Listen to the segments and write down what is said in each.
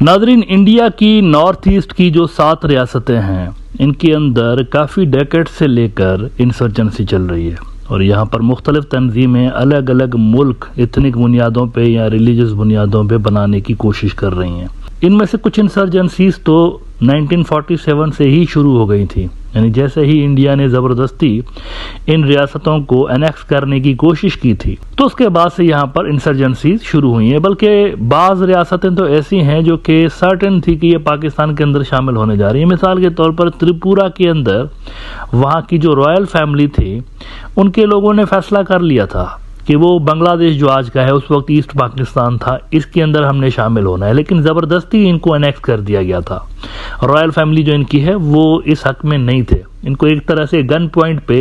Nadreen, India की north east की जो 7 रियासतें हैं, इनके अंदर काफ़ी डेकेड से लेकर इंसर्जेंसी चल रही है और यहाँ पर मुख्तलिफ तंजीमें अलग अलग मुल्क इथनिक बुनियादों पे या रिलीजियस बुनियादों पे बनाने की कोशिश कर रही हैं। इनमें से कुछ इंसर्जेंसीज तो 1947 से ही शुरू हो गई थी, यानी जैसे ही इंडिया ने ज़बरदस्ती इन रियासतों को एनेक्स करने की कोशिश की थी तो उसके बाद से यहाँ पर इंसर्जेंसीज शुरू हुई हैं। बल्कि बाज़ रियासतें तो ऐसी हैं जो कि सर्टेन थी कि ये पाकिस्तान के अंदर शामिल होने जा रही है। मिसाल के तौर पर त्रिपुरा के अंदर वहाँ की जो रॉयल फैमिली थी, उनके लोगों ने फैसला कर लिया था कि वो बांग्लादेश जो आज का है, उस वक्त ईस्ट पाकिस्तान था, इसके अंदर हमने शामिल होना है, लेकिन ज़बरदस्ती इनको अनेक्स कर दिया गया था। रॉयल फैमिली जो इनकी है वो इस हक में नहीं थे, इनको एक तरह से गन पॉइंट पे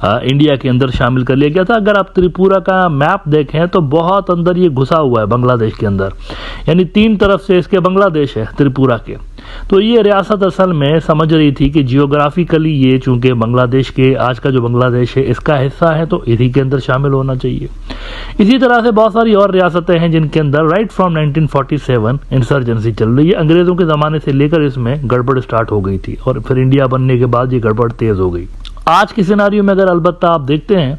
इंडिया के अंदर शामिल कर लिया गया था। अगर आप त्रिपुरा का मैप देखें तो बहुत अंदर ये घुसा हुआ है बांग्लादेश के अंदर, यानी 3 तरफ से इसके बांग्लादेश है त्रिपुरा के। तो ये रियासत असल में समझ रही थी कि जियोग्राफिकली ये चूंकि बांग्लादेश के आज का जो बांग्लादेश है इसका हिस्सा है, तो इसी के अंदर शामिल होना चाहिए। इसी तरह से बहुत सारी और रियासतें हैं जिनके अंदर राइट फ्रॉम 1947 इंसर्जेंसी चल रही है। अंग्रेजों के ज़माने से लेकर इसमें गड़बड़ स्टार्ट हो गई थी और फिर इंडिया बनने के बाद ये गड़बड़ तेज़ हो गई। आज के सिनारियो में अगर अलबत्ता आप देखते हैं,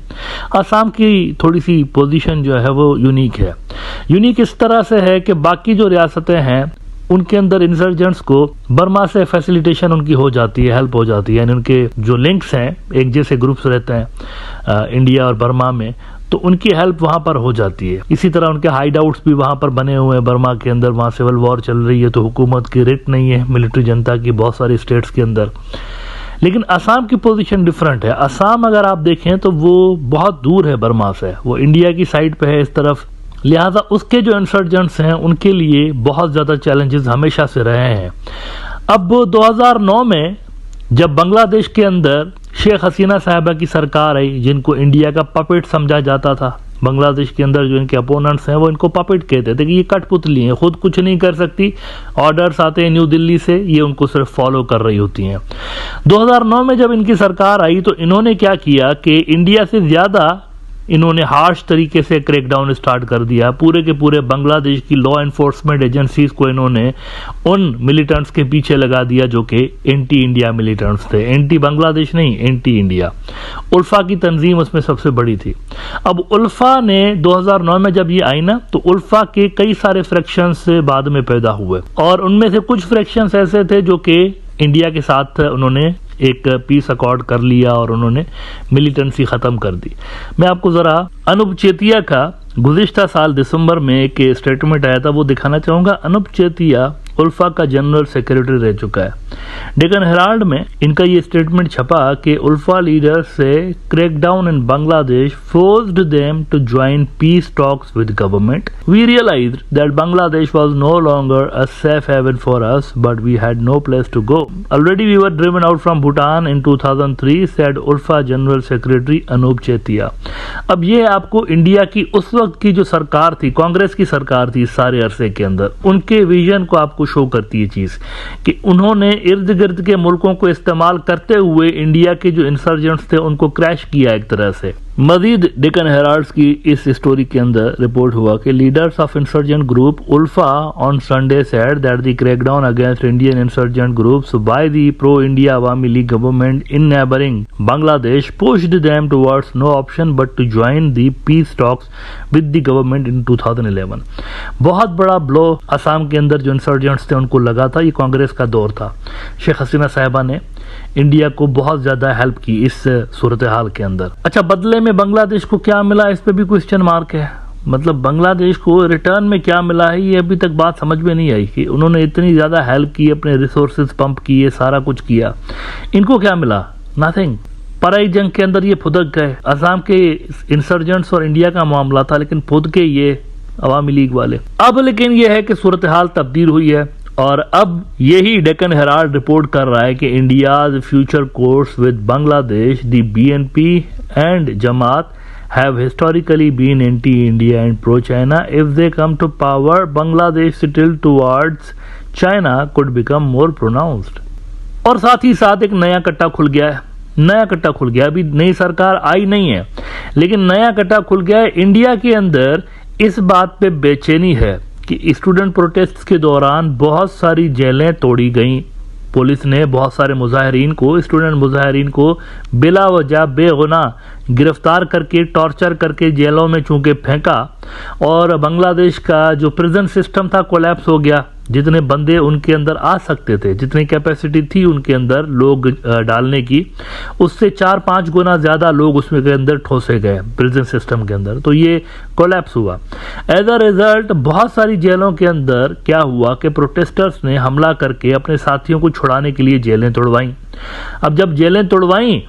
असम की थोड़ी सी पोजीशन जो है वो यूनिक है। यूनिक इस तरह से है कि बाकी जो रियासतें हैं उनके अंदर इंसर्जेंट्स को बर्मा से फैसिलिटेशन उनकी हो जाती है, हेल्प हो जाती है, यानी उनके जो लिंक्स हैं, एक जैसे ग्रुप्स रहते हैं इंडिया और बर्मा में, तो उनकी हेल्प वहाँ पर हो जाती है। इसी तरह उनके हाइड आउट्स भी वहाँ पर बने हुए हैं बर्मा के अंदर। वहाँ सिविल वॉर चल रही है तो हुकूमत की रिट नहीं है मिलिट्री जनता की बहुत सारी स्टेट्स के अंदर। लेकिन असम की पोजीशन डिफरेंट है। असम अगर आप देखें तो वो बहुत दूर है बर्मा से, वो इंडिया की साइड पे है इस तरफ, लिहाजा उसके जो इंसर्जेंट्स हैं उनके लिए बहुत ज़्यादा चैलेंजेस हमेशा से रहे हैं। अब 2009 में जब बांग्लादेश के अंदर शेख हसीना साहिबा की सरकार आई, जिनको इंडिया का पपेट समझा जाता था, बांग्लादेश के अंदर जो इनके अपोनेंट्स हैं वो इनको पपेट कहते थे कि ये कठपुतली हैं, खुद कुछ नहीं कर सकती, ऑर्डर्स आते हैं न्यू दिल्ली से, ये उनको सिर्फ फॉलो कर रही होती हैं। 2009 में जब इनकी सरकार आई तो इन्होंने क्या किया कि इंडिया से ज़्यादा इन्होंने हार्श तरीके से क्रैकडाउन स्टार्ट कर दिया। पूरे के पूरे बांग्लादेश की लॉ एनफोर्समेंट एजेंसीज को इन्होंने उन मिलिटेंट्स के पीछे लगा दिया जो कि एंटी इंडिया मिलिटेंट्स थे, एंटी बांग्लादेश नहीं, एंटी इंडिया। उल्फा की तंजीम उसमें सबसे बड़ी थी। अब उल्फा ने 2009 में जब ये आई ना, तो उल्फा के कई सारे फ्रैक्शंस बाद में पैदा हुए और उनमें से कुछ फ्रैक्शंस ऐसे थे जो कि इंडिया के साथ उन्होंने एक पीस अकॉर्ड कर लिया और उन्होंने मिलिटेंसी ख़त्म कर दी। मैं आपको ज़रा अनूप चेतिया का गुज़िश्ता साल दिसंबर में एक स्टेटमेंट आया था, वो दिखाना चाहूँगा। अनूप चेतिया उल्फा का जनरल सेक्रेटरी रह चुका है। डेक्कन हेराल्ड में इनका ये स्टेटमेंट छपा कि ULFA leader said crackdown in Bangladesh forced them to join peace talks with government. We realised that Bangladesh was no longer a safe haven for us, but we had no place to go. Already we were driven out from Bhutan in 2003, said ULFA general secretary Anup Chetia. अब ये आपको India की उस वक्त की जो सरकार थी, कांग्रेस की सरकार थी, सारे अरसे के अंदर उनके विजन को आपको शो करती है चीज कि उन्होंने इर्द गिर्द के मुल्कों को इस्तेमाल करते हुए इंडिया के जो इंसर्जेंट्स थे उनको क्रैश किया एक तरह से। मजीद डेक्कन हेराल्ड्स की इस स्टोरी के अंदर रिपोर्ट हुआ कि leaders of insurgent group ULFA on Sunday said that the crackdown against Indian insurgent groups by the pro India Awami League government in neighbouring Bangladesh pushed them towards no option but to join the peace talks with the government in 2011। बहुत बड़ा blow Assam के अंदर जो insurgents थे उनको लगा था। ये कांग्रेस का दौर था। शेख हसीना साहिबा ने इंडिया को बहुत ज्यादा हेल्प की इस सूरत हाल के अंदर। अच्छा, बदले में बांग्लादेश को क्या मिला, इस पे भी क्वेश्चन मार्क है। मतलब बांग्लादेश को रिटर्न में क्या मिला है, ये अभी तक बात समझ में नहीं आई कि उन्होंने इतनी ज्यादा हेल्प की, अपने रिसोर्सेज पंप किए, सारा कुछ किया, इनको क्या मिला? नथिंग। पराई जंग के अंदर ये फुदक गए। असम के इंसर्जेंट्स और इंडिया का मामला था, लेकिन फुद के ये अवामी लीग वाले। अब लेकिन ये है कि सूरत हाल तब्दील हुई है और अब यही डेक्कन हेराल्ड रिपोर्ट कर रहा है कि India's future course with Bangladesh, the BNP and Jamaat have historically been anti-India and pro-China. If they come to power, Bangladesh tilt towards China could become more pronounced. और साथ ही साथ एक नया कट्टा खुल गया है। नया कट्टा खुल गया, अभी नई सरकार आई नहीं है, लेकिन नया कट्टा खुल गया है। इंडिया के अंदर इस बात पे बेचैनी है कि स्टूडेंट प्रोटेस्ट के दौरान बहुत सारी जेलें तोड़ी गईं। पुलिस ने बहुत सारे स्टूडेंट मुजाहिरीन को बिला वजह बेगुनाह गिरफ्तार करके टॉर्चर करके जेलों में चूंकि फेंका, और बांग्लादेश का जो प्रिजन सिस्टम था कोलैप्स हो गया। जितने बंदे उनके अंदर आ सकते थे, जितनी कैपेसिटी थी उनके अंदर लोग डालने की, उससे 4-5 गुना ज़्यादा लोग उसमें के अंदर ठोसे गए प्रिजन सिस्टम के अंदर। तो ये कोलैप्स हुआ। एज अ रिजल्ट बहुत सारी जेलों के अंदर क्या हुआ कि प्रोटेस्टर्स ने हमला करके अपने साथियों को छुड़ाने के लिए जेलें तोड़वाईं। अब जब जेलें तोड़वाईं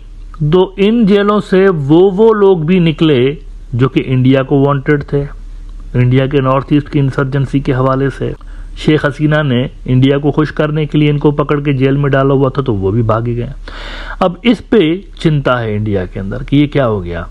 तो इन जेलों से वो लोग भी निकले जो कि इंडिया को वांटेड थे, इंडिया के नॉर्थ ईस्ट की इंसर्जेंसी के हवाले से। शेख हसीना ने इंडिया को खुश करने के लिए इनको पकड़ के जेल में डाला हुआ था, तो वो भी भागे गए। अब इस पे चिंता है इंडिया के अंदर कि ये क्या हो गया।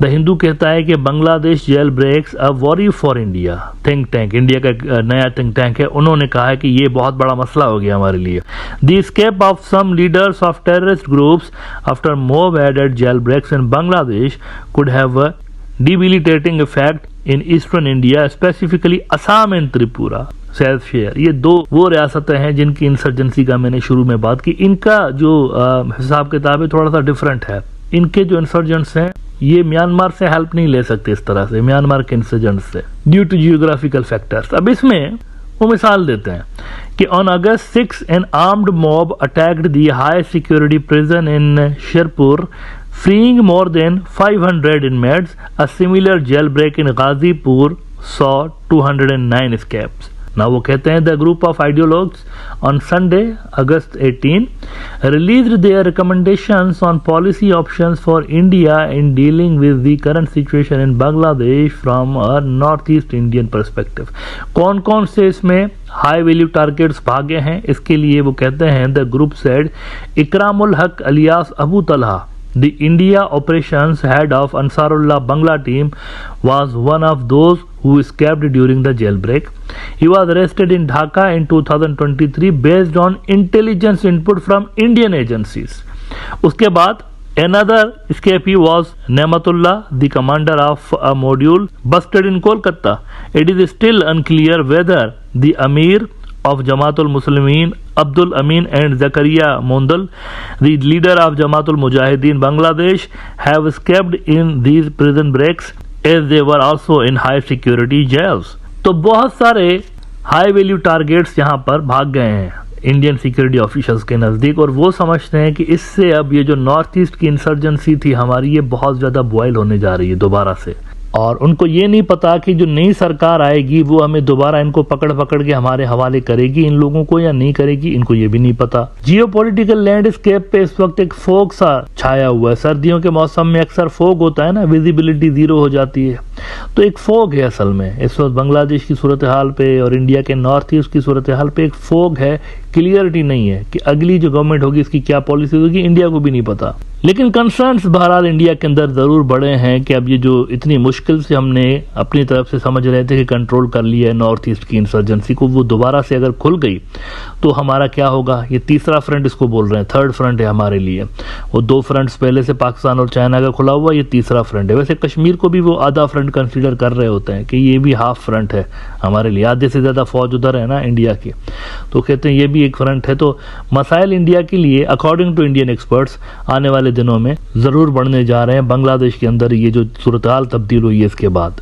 द हिंदू कहता है कि Bangladesh jail breaks a worry for India. Think tank, India का नया थिंक टैंक है, उन्होंने कहा है कि ये बहुत बड़ा मसला हो गया हमारे लिए। The escape of some leaders of terrorist groups after mob aided jail breaks in Bangladesh could have a debilitating effect in eastern India, specifically Assam and Tripura. Self share, ये दो वो रियासतें हैं जिनकी इंसर्जेंसी का मैंने शुरू में बात की। इनका जो हिसाब किताब है थोड़ा सा डिफरेंट है। इनके जो इंसर्जेंट्स हैं ये म्यांमार से हेल्प नहीं ले सकते इस तरह से, म्यांमार के इंसर्जेंट्स से, ड्यू टू जियोग्राफिकल फैक्टर्स। अब इसमें वो मिसाल देते हैं कि on August 6 N armed mob attacked the high security prison in Sherpur, freeing more than 500 inmates. A similar jailbreak in Ghazipur saw 209 escapes. Now वो कहते हैं the group of ideologues on Sunday, August 18, released their recommendations on policy options for India in dealing with the current situation in Bangladesh from a northeast Indian perspective. कौन कौन से इसमें high value targets भागे हैं, इसके लिए वो कहते हैं the group said इकरामुल हक alias Abu Talha, the India operations head of Ansarullah Bangla team, was one of those who escaped during the jailbreak. He was arrested in Dhaka in 2023 based on intelligence input from Indian agencies. उसके बाद another escapee was Nematullah, the commander of a module busted in Kolkata. It is still unclear whether the Amir of Jamaatul Muslimin Abdul Amin and Zakaria Mondal, the leader of Jamaatul Mujahideen Bangladesh, have escaped in these prison breaks as they were also in high security jails. तो बहुत सारे high value targets यहाँ पर भाग गए हैं Indian security officers के नज़दीक, और वो समझते हैं कि इससे अब ये जो नॉर्थ ईस्ट की इंसर्जेंसी थी हमारी, ये बहुत ज़्यादा बॉयल होने जा रही है दोबारा से। और उनको ये नहीं पता कि जो नई सरकार आएगी वो हमें दोबारा इनको पकड़ के हमारे हवाले करेगी इन लोगों को या नहीं करेगी, इनको ये भी नहीं पता। जियोपॉलिटिकल लैंडस्केप पे इस वक्त एक फोग सा छाया हुआ है। सर्दियों के मौसम में अक्सर फोग होता है ना, विजिबिलिटी 0 हो जाती है, तो एक फोग है असल में इस वक्त बांग्लादेश की सूरत हाल पे और इंडिया के नॉर्थ ईस्ट की सूरत हाल पे एक फोग है, क्लियरिटी नहीं है कि अगली जो गवर्नमेंट होगी इसकी क्या पॉलिसी होगी, इंडिया को भी नहीं पता। लेकिन कंसर्न्स बहरहाल इंडिया के अंदर जरूर बढ़े हैं कि अब ये जो इतनी मुश्किल से हमने अपनी तरफ से समझ रहे थे कि कंट्रोल कर लिया है नॉर्थ ईस्ट की इंसर्जेंसी को, वो दोबारा से अगर खुल गई तो हमारा क्या होगा। ये तीसरा फ्रंट इसको बोल रहे हैं, थर्ड फ्रंट है हमारे लिए। वो 2 फ्रंट्स पहले से पाकिस्तान और चाइना का खुला हुआ, ये तीसरा फ्रंट है। वैसे कश्मीर को भी वो आधा फ्रंट कंसीडर कर रहे होते हैं कि ये भी हाफ फ्रंट है हमारे लिए, आधे से ज़्यादा फौज उधर है ना इंडिया की, तो कहते हैं ये भी एक फ्रंट है। तो मसाइल इंडिया के लिए अकॉर्डिंग टू इंडियन एक्सपर्ट्स आने वाले दिनों में ज़रूर बढ़ने जा रहे हैं बांग्लादेश के अंदर ये जो सूरत हाल तब्दील हुई है इसके बाद।